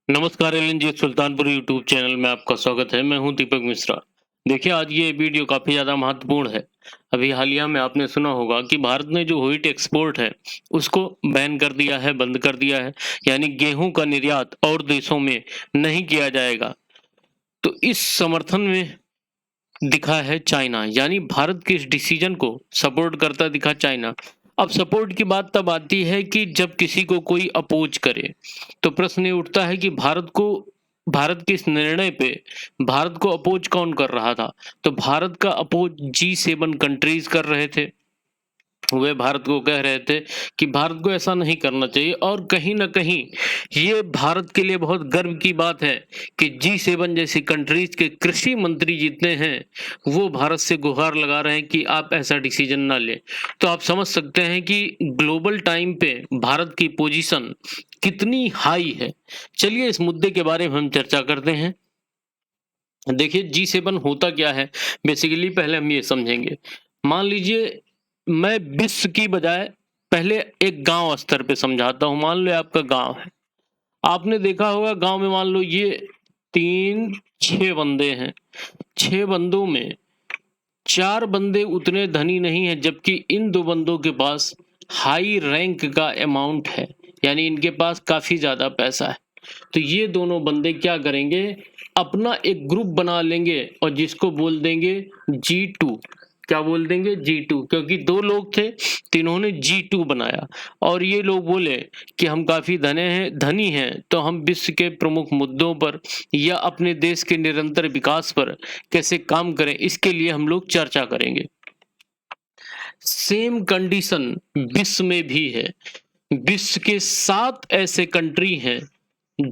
नमस्कार LNG Sultanpur YouTube channel में आपका स्वागत है। मैं हूं दीपक मिश्रा। देखिए, आज ये वीडियो काफ़ी ज़्यादा महत्वपूर्ण है। अभी हालिया में आपने सुना होगा कि भारत ने जो व्हीट एक्सपोर्ट है, उसको बैन कर दिया है, बंद कर दिया है। यानी गेहूं का निर्यात और देशों में नहीं किया जाएगा। तो इस समर्थन में दिखा है चाइना, यानी भारत के इस डिसीजन को सपोर्ट करता दिखा चाइना। अब सपोर्ट की बात तब आती है कि जब किसी को कोई अपोज करे, तो प्रश्न ये उठता है कि भारत के इस निर्णय पे भारत को अपोज कौन कर रहा था? तो भारत का अपोज G7 कंट्रीज कर रहे थे। वे भारत को कह रहे थे कि भारत को ऐसा नहीं करना चाहिए, और कहीं न कहीं ये भारत के लिए बहुत गर्व की बात है कि G7 जैसी कंट्रीज के कृषि मंत्री जितने हैं, वो भारत से गुहार लगा रहे हैं कि आप ऐसा डिसीजन ना लें। तो आप समझ सकते हैं कि ग्लोबल टाइम पे भारत की पोजीशन कितनी हाई है। चलिए इस मुद्दे के बारे में हम चर्चा करते हैं। देखिए, G7 होता क्या है? बेसिकली पहले हम ये समझेंगे। मान लीजिए, मैं विश्व की बजाय पहले एक गाँव स्तर पे समझाता हूँ। मान लो आपका गाँव है। आपने देखा होगा गाँव में, मान लो ये 3-6 बंदे हैं। 6 बंदों में 4 बंदे उतने धनी नहीं हैं, जबकि इन 2 बंदों के पास हाई रैंक का अमाउंट है, यानी इनके पास काफ़ी ज़्यादा पैसा है। तो ये दोनों बंदे क्या करेंगे? अपना एक ग्रुप बना लेंगे और जिसको बोल देंगे G2। क्या बोल देंगे? G2, क्योंकि 2 लोग थे तो इन्होंने G2 बनाया। और ये लोग बोले कि हम काफ़ी धनी हैं, तो हम विश्व के प्रमुख मुद्दों पर या अपने देश के निरंतर विकास पर कैसे काम करें, इसके लिए हम लोग चर्चा करेंगे। सेम कंडीशन विश्व में भी है। विश्व के 7 ऐसे कंट्री हैं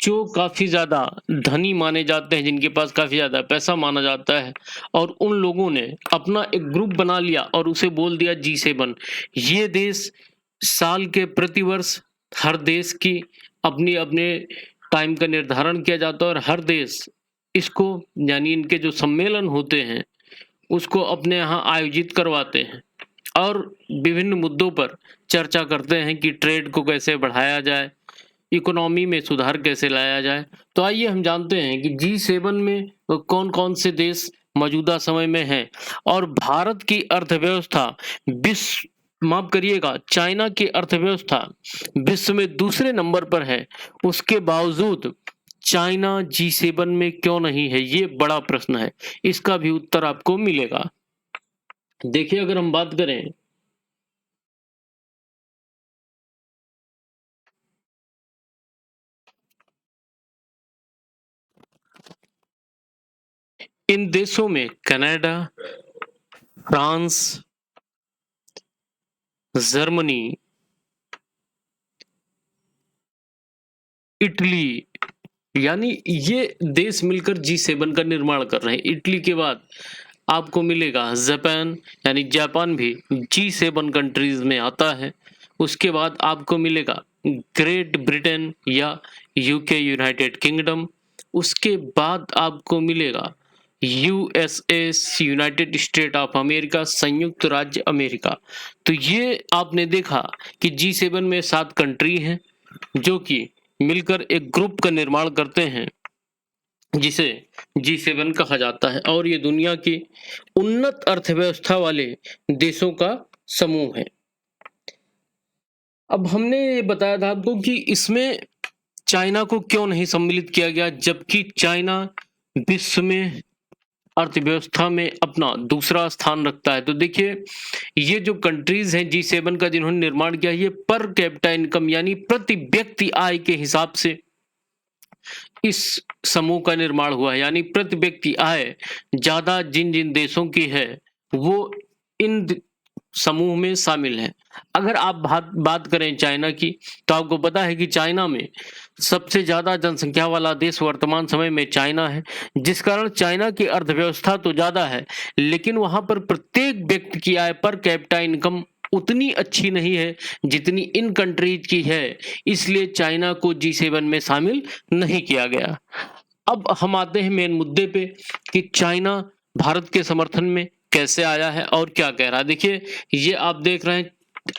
जो काफ़ी ज़्यादा धनी माने जाते हैं, जिनके पास काफ़ी ज़्यादा पैसा माना जाता है, और उन लोगों ने अपना एक ग्रुप बना लिया और उसे बोल दिया G7। ये देश साल के प्रतिवर्ष हर देश की अपने टाइम का निर्धारण किया जाता है, और हर देश इसको, यानी इनके जो सम्मेलन होते हैं, उसको अपने यहाँ आयोजित करवाते हैं और विभिन्न मुद्दों पर चर्चा करते हैं कि ट्रेड को कैसे बढ़ाया जाए, इकोनॉमी में सुधार कैसे लाया जाए। तो आइए हम जानते हैं कि G7 में कौन-कौन से देश मौजूदा समय में हैं, और भारत की अर्थव्यवस्था माफ़ करिएगा, चाइना की अर्थव्यवस्था विश्व में दूसरे नंबर पर है। उसके बावजूद चाइना G7 में क्यों नहीं है? ये बड़ा प्रश्न है। इसका भी उत्तर आपको मिलेगा। देखिए, अगर हम बात करें, इन देशों में कनाडा, फ्रांस, जर्मनी, इटली, यानी ये देश मिलकर G7 का निर्माण कर रहे हैं। इटली के बाद आपको मिलेगा जापान, यानी जापान भी G7 कंट्रीज में आता है। उसके बाद आपको मिलेगा ग्रेट ब्रिटेन या यूके, यूनाइटेड किंगडम। उसके बाद आपको मिलेगा USA, United state of America, संयुक्त राज्य अमेरिका। तो ये आपने देखा कि G7 में 7 कंट्री हैं जो कि मिलकर एक ग्रुप का निर्माण करते हैं, जिसे G7 कहा जाता है, और ये दुनिया की उन्नत अर्थव्यवस्था वाले देशों का समूह है। अब हमने ये बताया था आपको कि इसमें चाइना को क्यों नहीं सम्मिलित किया गया, जबकि चाइना विश्व में अर्थव्यवस्था में अपना दूसरा स्थान रखता है। तो देखिए, ये जो कंट्रीज हैं G7 का जिन्होंने निर्माण किया, ये पर कैपिटा इनकम, यानी प्रति व्यक्ति आय के हिसाब से इस समूह का निर्माण हुआ है। यानी प्रति व्यक्ति आय ज्यादा जिन जिन देशों की है, वो इन समूह में शामिल हैं। अगर आप बात करें चाइना की, तो आपको पता है कि चाइना में सबसे ज्यादा जनसंख्या वाला देश वर्तमान समय में चाइना है, जिस कारण चाइना की अर्थव्यवस्था तो ज्यादा है, लेकिन वहां पर प्रत्येक व्यक्ति की आय पर कैपिटा इनकम उतनी अच्छी नहीं है जितनी इन कंट्रीज की है। इसलिए चाइना को G7 में शामिल नहीं किया गया। अब हम आते हैं मेन मुद्दे पे कि चाइना भारत के समर्थन में कैसे आया है और क्या कह रहा है। देखिए, ये आप देख रहे हैं,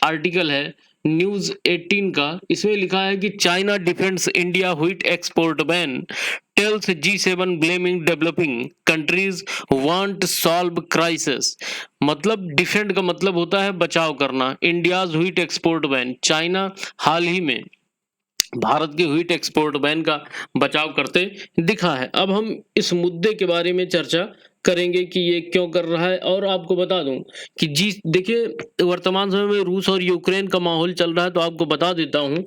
आर्टिकल है न्यूज 18 का, इसमें लिखा है कि China defends India wheat export ban, tells G7 blaming developing countries want solve crisis. मतलब डिफेंड का मतलब होता है बचाव करना। India's wheat export ban, China हाल ही में भारत के व्हीट एक्सपोर्ट बैन का बचाव करते दिखा है। अब हम इस मुद्दे के बारे में चर्चा करेंगे कि ये क्यों कर रहा है। और आपको बता दूं कि जी देखिए वर्तमान समय में रूस और यूक्रेन का माहौल चल रहा है, तो आपको बता देता हूं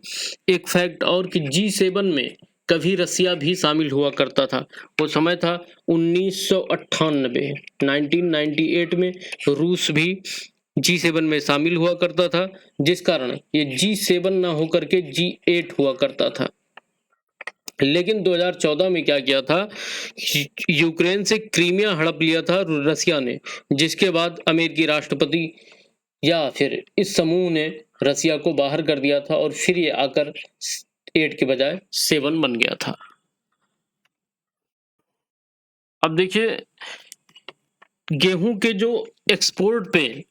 एक फैक्ट और कि G7 में कभी रसिया भी शामिल हुआ करता था। वो समय था 1998, 1998 में रूस भी G7 में शामिल हुआ करता था, जिस कारण ये G7 ना होकर के G8 हुआ करता था। लेकिन 2014 में क्या किया था, यूक्रेन से क्रीमिया हड़प लिया था रसिया ने, जिसके बाद अमेरिकी राष्ट्रपति या फिर इस समूह ने रसिया को बाहर कर दिया था और फिर ये आकर 8 के बजाय 7 बन गया था। अब देखिए गेहूं के जो एक्सपोर्ट पे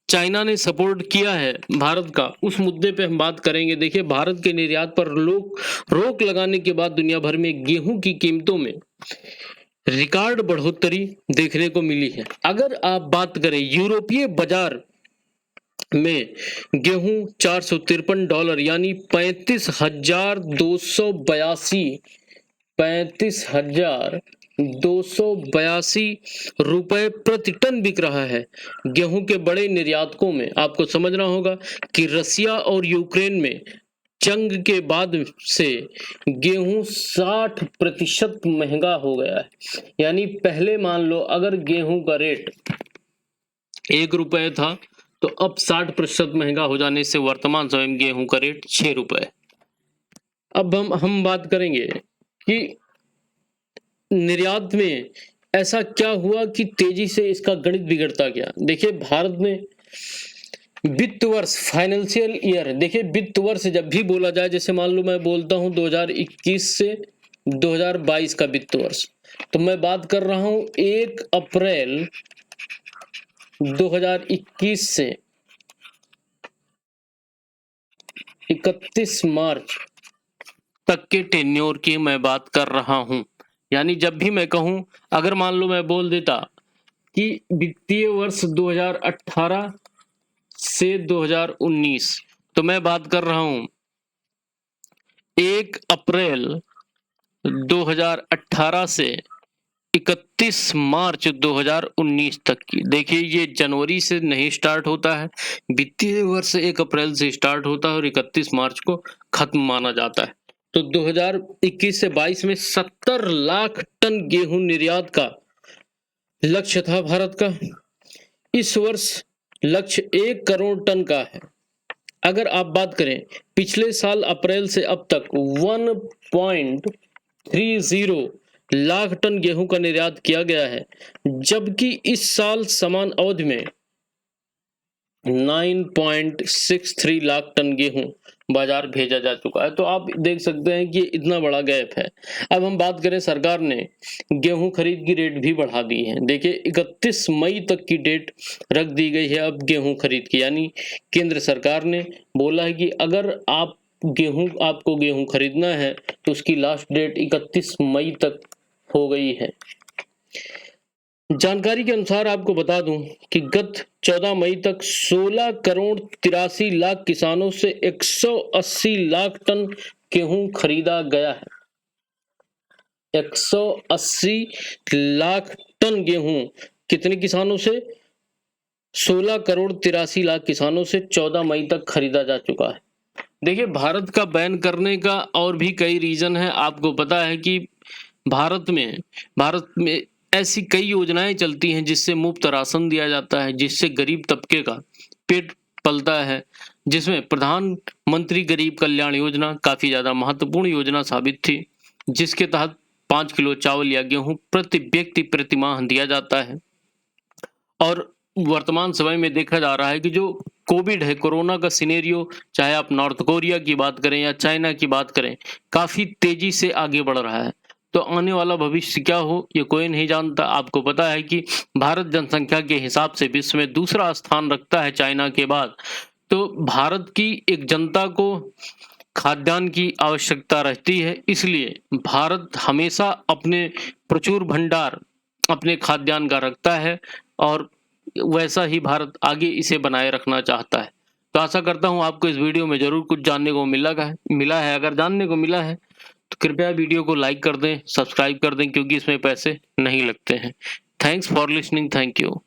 चाइना ने सपोर्ट किया है भारत का, उस मुद्दे पे हम बात करेंगे। देखिए भारत के निर्यात पर रोक लगाने के बाद दुनिया भर में गेहूं की कीमतों में रिकॉर्ड बढ़ोतरी देखने को मिली है। अगर आप बात करें यूरोपीय बाजार में गेहूं $453 यानी 35,282 रुपए प्रति टन बिक रहा है। गेहूं के बड़े निर्यातकों में आपको समझना होगा कि रसिया और यूक्रेन में जंग के बाद से गेहूं 60% महंगा हो गया है। यानी पहले मान लो अगर गेहूं का रेट ₹1 था, तो अब 60% महंगा हो जाने से वर्तमान समय में गेहूं का रेट ₹6। अब हम बात करेंगे कि निर्यात में ऐसा क्या हुआ कि तेजी से इसका गणित बिगड़ता गया। देखिए भारत में वित्त वर्ष फाइनेंशियल ईयर, देखिए वित्त वर्ष जब भी बोला जाए, जैसे मान लो मैं बोलता हूं 2021 से 2022 का वित्त वर्ष, तो मैं बात कर रहा हूं 1 अप्रैल 2021 से 31 मार्च तक के टेन्योर की मैं बात कर रहा हूं। यानी जब भी मैं कहूं, अगर मान लो मैं बोल देता कि वित्तीय वर्ष 2018 से 2019, तो मैं बात कर रहा हूं 1 अप्रैल 2018 से 31 मार्च 2019 तक की। देखिए ये जनवरी से नहीं स्टार्ट होता है, वित्तीय वर्ष 1 अप्रैल से स्टार्ट होता है और 31 मार्च को खत्म माना जाता है। तो 2021 से 22 में 70 लाख टन गेहूं निर्यात का लक्ष्य था भारत का। इस वर्ष लक्ष्य 1 करोड़ टन का है। अगर आप बात करें पिछले साल अप्रैल से अब तक 1.30 लाख टन गेहूं का निर्यात किया गया है, जबकि इस साल समान अवधि में 9.63 लाख टन गेहूं बाजार भेजा जा चुका है। तो आप देख सकते हैं कि इतना बड़ा गैप है। अब हम बात करें, सरकार ने गेहूं खरीद की रेट भी बढ़ा दी है। देखिए 31 मई तक की डेट रख दी गई है अब गेहूं खरीद की। यानी केंद्र सरकार ने बोला है कि अगर आपको गेहूं खरीदना है तो उसकी लास्ट डेट 31 मई तक हो गई है। जानकारी के अनुसार आपको बता दूं कि गत 14 मई तक 16 करोड़ 83 लाख किसानों से 180 लाख टन गेहूं खरीदा गया है। 180 लाख टन गेहूं कितने किसानों से? 16 करोड़ 83 लाख किसानों से 14 मई तक खरीदा जा चुका है। देखिए भारत का बैन करने का और भी कई रीजन है। आपको पता है कि भारत में ऐसी कई योजनाएं चलती हैं जिससे मुफ्त राशन दिया जाता है, जिससे गरीब तबके का पेट पलता है, जिसमें प्रधानमंत्री गरीब कल्याण योजना काफी ज्यादा महत्वपूर्ण योजना साबित थी, जिसके तहत 5 किलो चावल या गेहूं प्रति व्यक्ति प्रति माह दिया जाता है। और वर्तमान समय में देखा जा रहा है कि जो कोविड है, कोरोना का सिनेरियो, चाहे आप नॉर्थ कोरिया की बात करें या चाइना की बात करें, काफी तेजी से आगे बढ़ रहा है। तो आने वाला भविष्य क्या हो ये कोई नहीं जानता। आपको पता है कि भारत जनसंख्या के हिसाब से विश्व में दूसरा स्थान रखता है चाइना के बाद। तो भारत की एक जनता को खाद्यान्न की आवश्यकता रहती है, इसलिए भारत हमेशा अपने प्रचुर भंडार अपने खाद्यान्न का रखता है और वैसा ही भारत आगे इसे बनाए रखना चाहता है। तो आशा करता हूँ आपको इस वीडियो में ज़रूर कुछ जानने को मिला है। अगर जानने को मिला है तो कृपया वीडियो को लाइक कर दें, सब्सक्राइब कर दें, क्योंकि इसमें पैसे नहीं लगते हैं। Thanks for listening. Thank you.